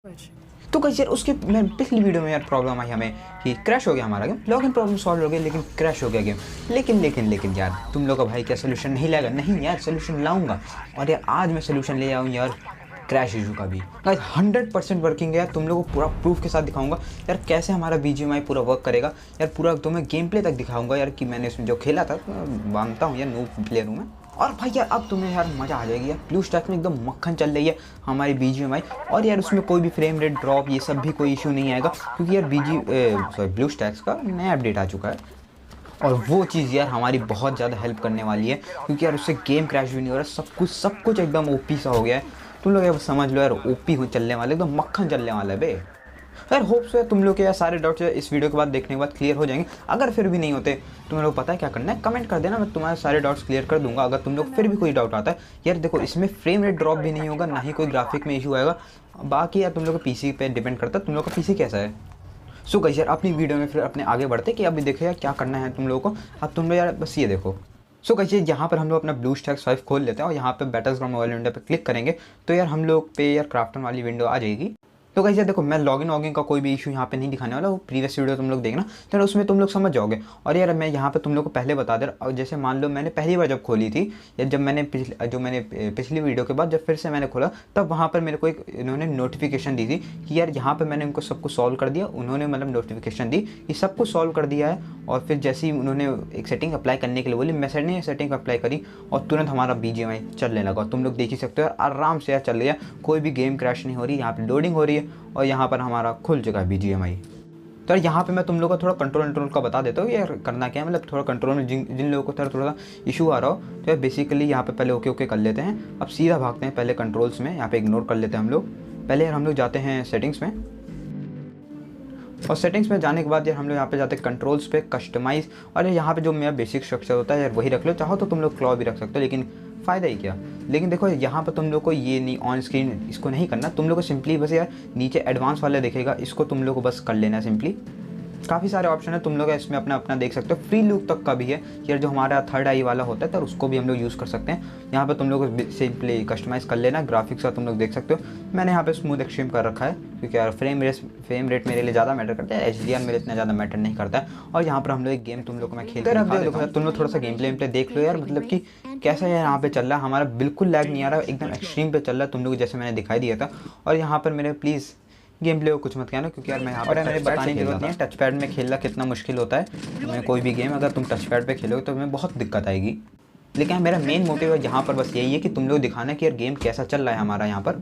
तो गाइस यार उसके मैं पिछली वीडियो में यार प्रॉब्लम आई हमें कि क्रैश हो गया हमारा गेम, लॉगिन प्रॉब्लम सॉल्व हो गई लेकिन क्रैश हो गया गेम। लेकिन यार तुम लोग का भाई क्या सोल्यूशन नहीं लाएगा? नहीं यार सोल्यूशन लाऊंगा, और यार आज मैं सोल्यूशन ले आऊँ यार क्रैश इशू का भी। गाइस 100% वर्किंग है यार, तुम लोगों को पूरा प्रूफ के साथ दिखाऊंगा यार कैसे हमारा BGMI पूरा वर्क करेगा यार। पूरा तुम्हें गेम प्ले तक दिखाऊंगा यार कि मैंने इसमें जो खेला था, मानता हूँ यार नूब प्लेयर हूँ मैं। और भाई यार अब तुम्हें यार मज़ा आ जाएगी यार, ब्लू स्टैक में एकदम मक्खन चल रही है हमारी BGMI, और यार उसमें कोई भी फ्रेम रेट ड्रॉप ये सब भी कोई इशू नहीं आएगा क्योंकि यार ब्लू स्टैक्स का नया अपडेट आ चुका है। और वो चीज़ यार हमारी बहुत ज़्यादा हेल्प करने वाली है क्योंकि यार उससे गेम क्रैश भी नहीं हो रहा, सब कुछ एकदम ओपी सा हो गया है। तुम लोग यार समझ लो यार ओपी हो चलने वाले, एकदम मक्खन चलने वाला है बे। यार होप सो यार तुम लोग के यार सारे डाउट्स इस वीडियो के बाद देखने के बाद क्लियर हो जाएंगे। अगर फिर भी नहीं होते तुम लोग पता है क्या करना है, कमेंट कर देना, मैं तुम्हारे सारे डाउट्स क्लियर कर दूंगा। अगर तुम लोग फिर भी कोई डाउट आता है यार, देखो इसमें फ्रेम रेट ड्रॉप भी नहीं होगा, ना ही कोई ग्राफिक में इशू आएगा। बाकी यार तुम लोग का पीसी पे डिपेंड करता है तुम लोग का पीसी कैसा है। सो गाइस यार अपनी वीडियो में फिर अपने आगे बढ़ते कि अभी देखो यार क्या करना है तुम लोगों को। अब तुम लोग यार बस ये देखो। सो गाइस यहाँ पर हम लोग अपना ब्लू स्टैक 5 खोल लेते हैं और यहाँ पे बैटलग्राउंड वाली विंडो पे क्लिक करेंगे तो यार हम लोग पे यार क्राफ्टन वाली विंडो आ जाएगी। तो गाइस यार देखो मैं लॉगिन का कोई भी इशू यहाँ पे नहीं दिखाने वाला, वो प्रीवियस वीडियो तुम लोग देखना तो उसमें तुम लोग समझ जाओगे। और यार मैं यहाँ पे तुम लोग को पहले बता दे रहा, और जैसे मान लो मैंने पहली बार जब खोली थी या जब मैंने पिछली वीडियो के बाद जब फिर से मैंने खोला, तब वहाँ पर मेरे को एक इन्होंने नोटिफिकेशन दी थी कि यार यहाँ पर मैंने उनको सबको सॉल्व कर दिया। उन्होंने मतलब नोटिफिकेशन दी कि सबको सॉल्व कर दिया है, और फिर जैसे ही उन्होंने एक सेटिंग अप्लाई करने के लिए बोली, मैसेज ने सेटिंग अप्लाई करी और तुरंत हमारा BGMI चलने लगा। तुम लोग देख ही सकते हो यार आराम से यार चल रही है, कोई भी गेम क्रैश नहीं हो रही, यहाँ पे लोडिंग हो रही है और यहाँ पर हमारा खुल चुका है BGMI। तो यार यहाँ पे मैं तुम लोग को थोड़ा कंट्रोल का बता देता हूँ यार करना क्या है। मतलब थोड़ा कंट्रोल में जिन लोगों को थोड़ा सा इशू आ रहा हो तो यार बेसिकली यहाँ पे पहले ओके कर लेते हैं। अब सीधा भागते हैं पहले कंट्रोल्स में, यहाँ पे इग्नोर कर लेते हैं हम लोग। पहले यार हम लोग जाते हैं सेटिंग्स में, और सेटिंग्स में जाने के बाद यार हम लोग यहाँ पे जाते हैं कंट्रोल्स पे, कस्टमाइज, और यहाँ पे जो मेरा बेसिक स्ट्रक्चर होता है यार वही रख लो। चाहो तो तुम लोग क्लॉ भी रख सकते हो, लेकिन फ़ायदा ही क्या। लेकिन देखो यहाँ पर तुम लोग को ये नहीं ऑन स्क्रीन इसको नहीं करना, तुम लोग को सिंपली बस यार नीचे एडवांस वाला दिखेगा, इसको तुम लोग को बस कर लेना है सिंपली। काफ़ी सारे ऑप्शन है, तुम लोग इसमें अपना देख सकते हो। फ्री लुक तक का भी है यार, जो हमारा थर्ड आई वाला होता है तो उसको भी हम लोग यूज़ कर सकते हैं। यहाँ पे तुम लोग सिंपली कस्टमाइज़ कर लेना। ग्राफिक्स का तुम लोग देख सकते हो, मैंने यहाँ पे स्मूथ एक्सट्रीम कर रखा है क्योंकि यार फ्रेम रेट मेरे लिए ज़्यादा मैटर करता है, HDR मेरे इतना ज़्यादा मैटर नहीं करता है। और यहाँ पर हम लोग एक गेम तुम लोग को मैं खेल कर तुम लोग थोड़ा सा गेम प्ले देख लो यार, मतलब कि कैसा यार यहाँ पे चल रहा है हमारा। बिल्कुल लैग नहीं आ रहा, एकदम एक्सट्रीम पे चल रहा है तुम लोग जैसे मैंने दिखाई दिया था। और यहाँ पर मेरे प्लीज़ गेम प्ले को कुछ मत कहना क्योंकि यार मैं यहाँ पर मेरे बताने की जरूरत नहीं है टच पैड में खेलना कितना मुश्किल होता है। मैं कोई भी गेम अगर तुम टच पैड पे खेलोगे तो तुम्हें बहुत दिक्कत आएगी। लेकिन मेरा मेन मोटिव यहाँ पर बस यही है कि तुम लोग दिखाना कि यार गेम कैसा चल रहा है हमारा यहाँ पर।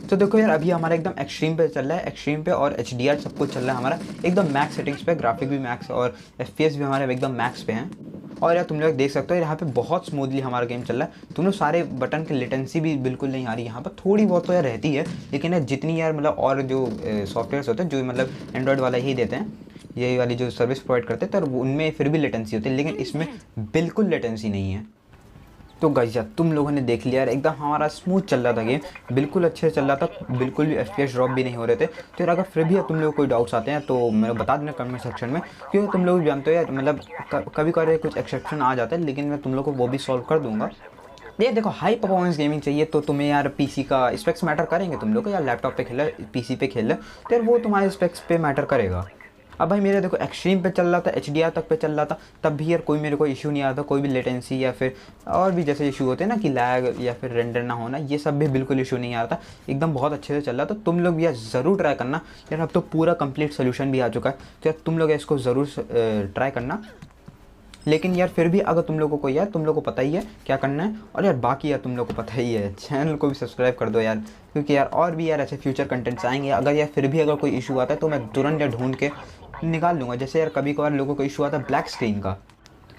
तो देखो यार अभी हमारा एकदम एक्सट्रीम पे चल रहा है, एक्सट्रीम पे, और HDR सब कुछ चल रहा है हमारा एकदम मैक्स सेटिंग्स पे, ग्राफिक भी मैक्स और FPS भी हमारे एकदम मैक्स पे हैं। और यार तुम लोग देख सकते हो यहाँ पे बहुत स्मूथली हमारा गेम चल रहा है। तुम लोग सारे बटन की लेटेंसी भी बिल्कुल नहीं आ रही यहाँ पर, थोड़ी बहुत तो यार रहती है, लेकिन यार जितनी यार मतलब और जो सॉफ्टवेयर्स होते हैं जो मतलब एंड्रॉयड वाला ही देते हैं, ये वाली जो सर्विस प्रोवाइड करते हैं, तो उनमें फिर भी लेटेंसी होती है, लेकिन इसमें बिल्कुल लेटेंसी नहीं है। तो गाइस यार तुम लोगों ने देख लिया यार एकदम हमारा स्मूथ चल रहा था गेम, बिल्कुल अच्छे से चल रहा था, बिल्कुल भी FPS ड्रॉप भी नहीं हो रहे थे। तो यार अगर फिर भी तुम लोग कोई डाउट्स आते हैं तो मेरे बता देना कमेंट सेक्शन में, क्योंकि तुम लोग जानते हो यार मतलब कभी कभी कुछ एक्सेप्शन आ जाता है, लेकिन मैं तुम लोग को वो भी सॉल्व कर दूंगा। ये देखो हाई परफॉर्मेंस गेमिंग चाहिए तो तुम्हें यार PC का स्पेक्स मैटर करेंगे तुम लोग को, यार लैपटॉप पे खेला PC पे खेल रहे तो यार वो तुम्हारे स्पेक्स पे मैटर करेगा। अब भाई मेरे देखो एक्सट्रीम पे चल रहा था, HDR तक पे चल रहा था, तब भी यार कोई मेरे को इशू नहीं आ रहा था, कोई भी लेटेंसी या फिर और भी जैसे इशू होते हैं ना कि लैग या फिर रेंडर ना होना, ये सब भी बिल्कुल इशू नहीं आ रहा था, एकदम बहुत अच्छे से चल रहा था। तो तुम लोग भी यार ज़रूर ट्राई करना यार, अब तो पूरा कंप्लीट सोल्यूशन भी आ चुका है, तो यार तुम लोग इसको ज़रूर ट्राई करना। लेकिन यार फिर भी अगर तुम लोगों को यार तुम लोगों को पता ही है क्या करना है, और यार बाकी यार तुम लोगों को पता ही है, चैनल को भी सब्सक्राइब कर दो यार, क्योंकि यार और भी यार ऐसे फ्यूचर कंटेंट्स आएंगे। अगर यार फिर भी अगर कोई इशू आता है तो मैं तुरंत यार ढूंढ के निकाल लूँगा। जैसे यार कभी कभार लोगों को इशू आता है ब्लैक स्क्रीन का,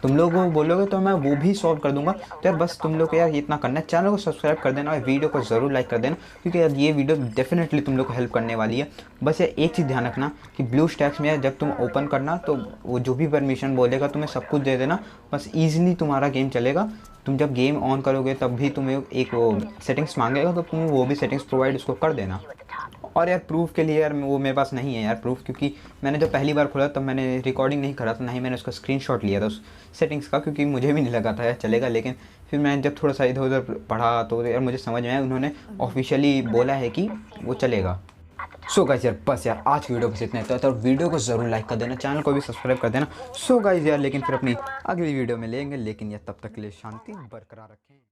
तुम लोग वो बोलोगे तो मैं वो भी सॉल्व कर दूंगा। तो यार बस तुम लोग को यार इतना करना है, चैनल को सब्सक्राइब कर देना और वीडियो को ज़रूर लाइक कर देना, क्योंकि यार ये वीडियो डेफिनेटली तुम लोग को हेल्प करने वाली है। बस यार एक चीज़ ध्यान रखना कि ब्लू स्टैक्स में यार जब तुम ओपन करना तो वो जो भी परमिशन बोलेगा तुम्हें सब कुछ दे देना, बस ईजिली तुम्हारा गेम चलेगा। तुम जब गेम ऑन करोगे तब भी तुम्हें एक वो सेटिंग्स मांगेगा, तो तुम वो भी सेटिंग्स प्रोवाइड उसको कर देना। और यार प्रूफ के लिए यार वो मेरे पास नहीं है यार प्रूफ, क्योंकि मैंने जब पहली बार खोला तब मैंने रिकॉर्डिंग नहीं करा था, ना ही मैंने उसका स्क्रीनशॉट लिया था उस सेटिंग्स का, क्योंकि मुझे भी नहीं लगा था यार चलेगा। लेकिन फिर मैंने जब थोड़ा सा इधर उधर पढ़ा तो यार मुझे समझ में आया, उन्होंने ऑफिशियली बोला है कि वो चलेगा। सो गाइस यार बस यार आज की वीडियो बस इतना ही था, तो वीडियो को ज़रूर लाइक कर देना, चैनल को भी सब्सक्राइब कर देना। सो गाइस यार लेकिन फिर अपनी अगली वीडियो में लेंगे, लेकिन यार तब तक के लिए शांति बरकरार रखें।